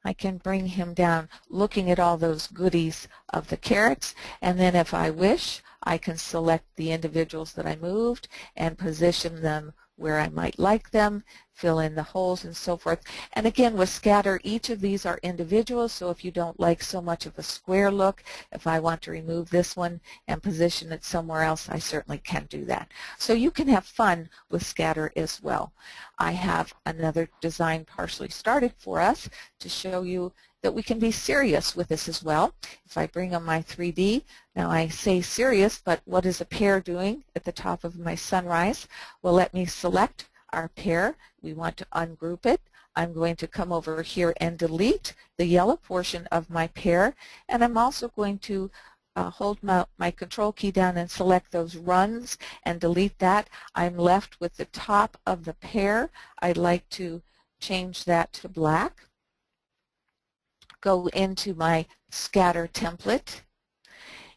I can bring him down looking at all those goodies of the carrots, and then if I wish, I can select the individuals that I moved and position them where I might like them, fill in the holes and so forth. And again, with scatter, each of these are individuals, so if you don't like so much of a square look, if I want to remove this one and position it somewhere else, I certainly can do that. So you can have fun with scatter as well. I have another design partially started for us to show you that we can be serious with this as well. If I bring on my 3D, now I say serious, but what is a pear doing at the top of my sunrise? Well, let me select our pear. We want to ungroup it. I'm going to come over here and delete the yellow portion of my pear, and I'm also going to hold my control key down and select those runs and delete that. I'm left with the top of the pear. I'd like to change that to black. Go into my scatter template.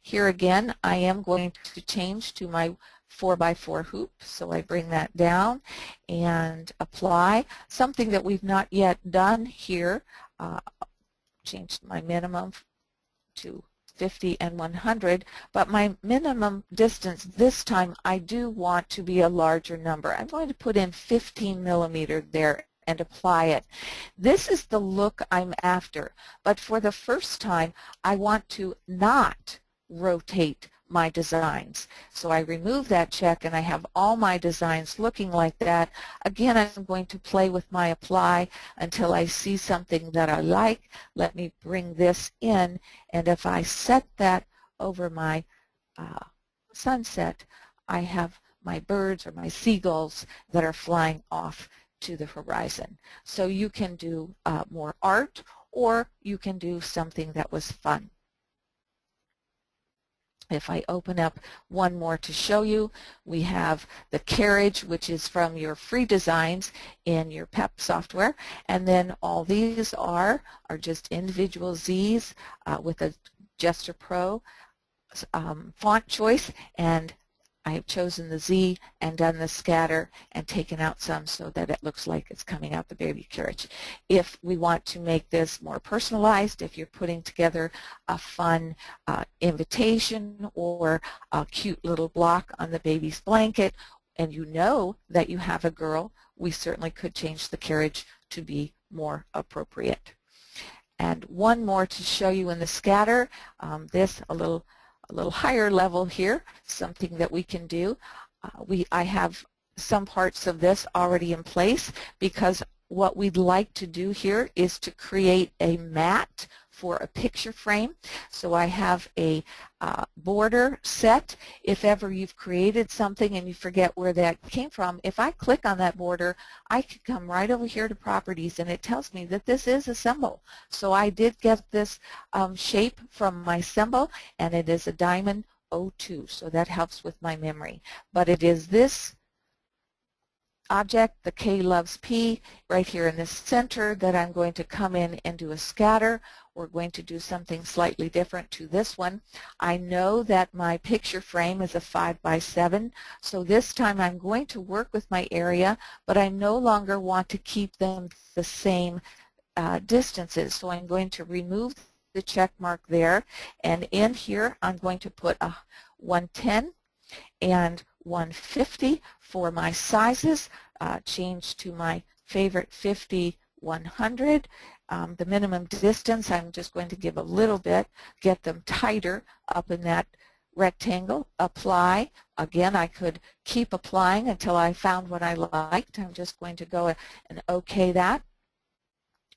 Here again, I am going to change to my 4x4 hoop, so I bring that down and apply. Something that we've not yet done here, changed my minimum to 50 and 100, but my minimum distance this time I do want to be a larger number. I'm going to put in 15 millimeter there and apply it. This is the look I'm after, but for the first time I want to not rotate my designs. So I remove that check and I have all my designs looking like that. Again, I'm going to play with my apply until I see something that I like. Let me bring this in, and if I set that over my sunset, I have my birds or my seagulls that are flying off to the horizon. So you can do more art, or you can do something that was fun. If I open up one more to show you, we have the carriage, which is from your free designs in your PEP software, and then all these are just individual Z's with a Gesture Pro font choice, and I have chosen the Z and done the scatter and taken out some so that it looks like it's coming out the baby carriage. If we want to make this more personalized, if you're putting together a fun invitation or a cute little block on the baby's blanket, and you know that you have a girl, we certainly could change the carriage to be more appropriate. And one more to show you in the scatter, this a little higher level here, something that we can do. I have some parts of this already in place, because what we'd like to do here is to create a mat for a picture frame. So I have a border set. If ever you've created something and you forget where that came from, if I click on that border, I can come right over here to properties and it tells me that this is a symbol. So I did get this shape from my symbol, and it is a diamond 02, so that helps with my memory. But it is this object, the K loves P, right here in the center, that I'm going to come in and do a scatter. We're going to do something slightly different to this one. I know that my picture frame is a 5x7, so this time I'm going to work with my area, but I no longer want to keep them the same distances. So I'm going to remove the check mark there, and in here I'm going to put a 110 and 150 for my sizes, change to my favorite 50, 100. The minimum distance, I'm just going to give a little bit, get them tighter up in that rectangle, apply. Again, I could keep applying until I found what I liked. I'm just going to go and OK that.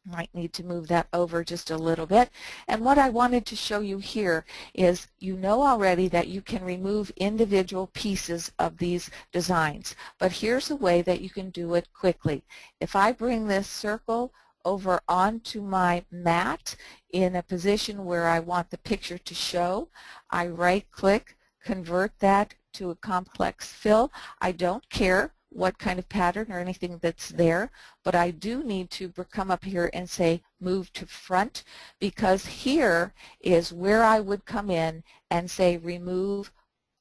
Might need to move that over just a little bit. And what I wanted to show you here is, you know already that you can remove individual pieces of these designs, but here's a way that you can do it quickly. If I bring this circle over onto my mat in a position where I want the picture to show, I right-click, convert that to a complex fill. I don't care what kind of pattern or anything that's there, but I do need to come up here and say move to front, because here is where I would come in and say remove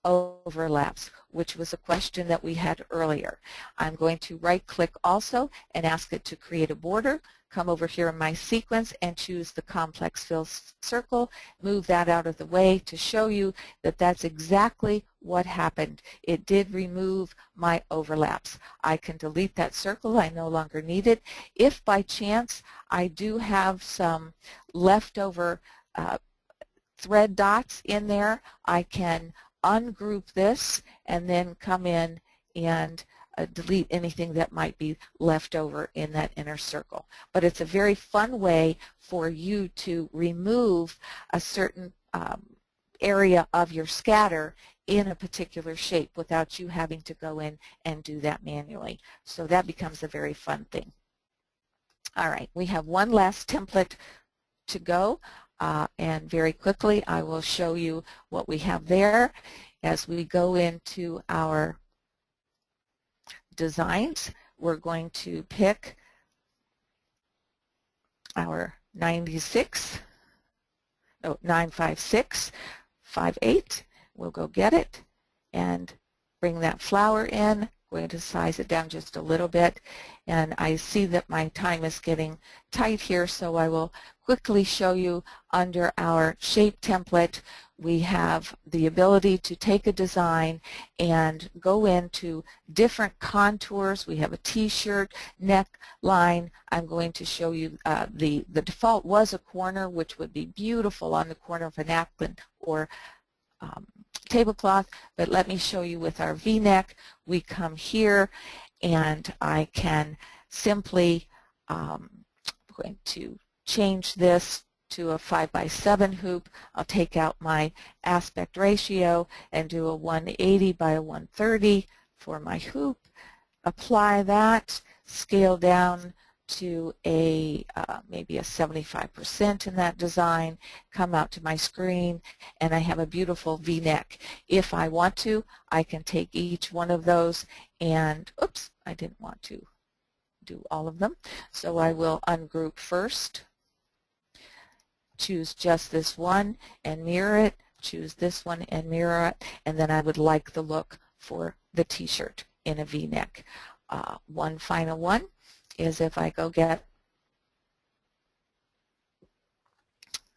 overlaps, which was a question that we had earlier. I'm going to right click also and ask it to create a border, come over here in my sequence and choose the complex fill circle, move that out of the way to show you that that's exactly what happened. It did remove my overlaps. I can delete that circle. I no longer need it. If by chance I do have some leftover thread dots in there, I can ungroup this and then come in and delete anything that might be left over in that inner circle. But it's a very fun way for you to remove a certain area of your scatter in a particular shape without you having to go in and do that manually. So that becomes a very fun thing. All right, we have one last template to go, and very quickly I will show you what we have there as we go into our designs. We're going to pick our 95658. We'll go get it and bring that flower in. I'm going to size it down just a little bit, and I see that my time is getting tight here, so I will quickly show you under our shape template. We have the ability to take a design and go into different contours. We have a t-shirt neckline. I'm going to show you the default was a corner, which would be beautiful on the corner of a napkin or tablecloth, but let me show you with our V-neck. We come here and I can simply going to change this to a 5x7 hoop. I'll take out my aspect ratio and do a 180 by a 130 for my hoop. Apply that, scale down to a maybe a 75% in that design, come out to my screen, and I have a beautiful V-neck. If I want to, I can take each one of those and, oops, I didn't want to do all of them, so I will ungroup first, choose just this one and mirror it, choose this one and mirror it, and then I would like the look for the t-shirt in a V-neck. One final one is if I go get,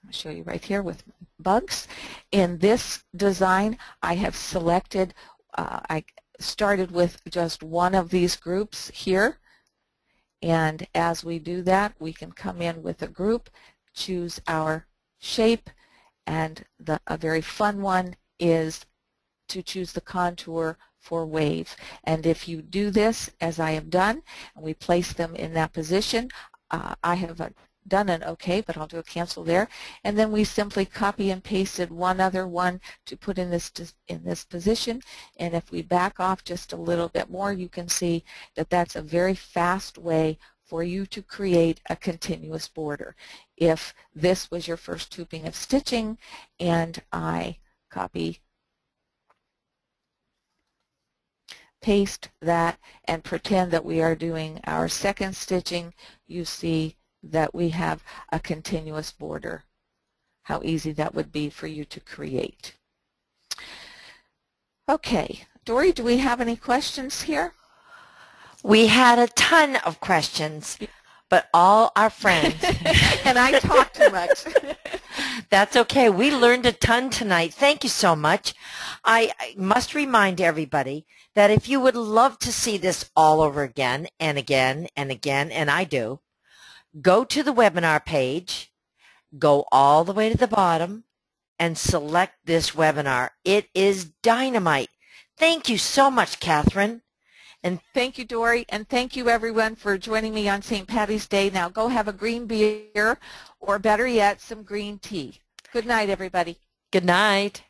I'll show you right here with bugs. In this design, I have selected, I started with just one of these groups here, and as we do that, we can come in with a group, choose our shape, and a very fun one is to choose the contour for wave. And if you do this, as I have done, and we place them in that position, I have done an OK, but I'll do a cancel there. And then we simply copy and pasted one other one to put in this position. And if we back off just a little bit more, you can see that that's a very fast way for you to create a continuous border. If this was your first hooping of stitching and I copy, paste that, and pretend that we are doing our second stitching, you see that we have a continuous border. How easy that would be for you to create. Okay, Dory, do we have any questions here? We had a ton of questions, but all our friends. And I talk too much. That's okay. We learned a ton tonight. Thank you so much. I must remind everybody that if you would love to see this all over again and again and again, and I do, go to the webinar page, go all the way to the bottom, and select this webinar. It is dynamite. Thank you so much, Katherine. And thank you, Dory, and thank you, everyone, for joining me on St. Patty's Day. Now go have a green beer, or better yet, some green tea. Good night, everybody. Good night.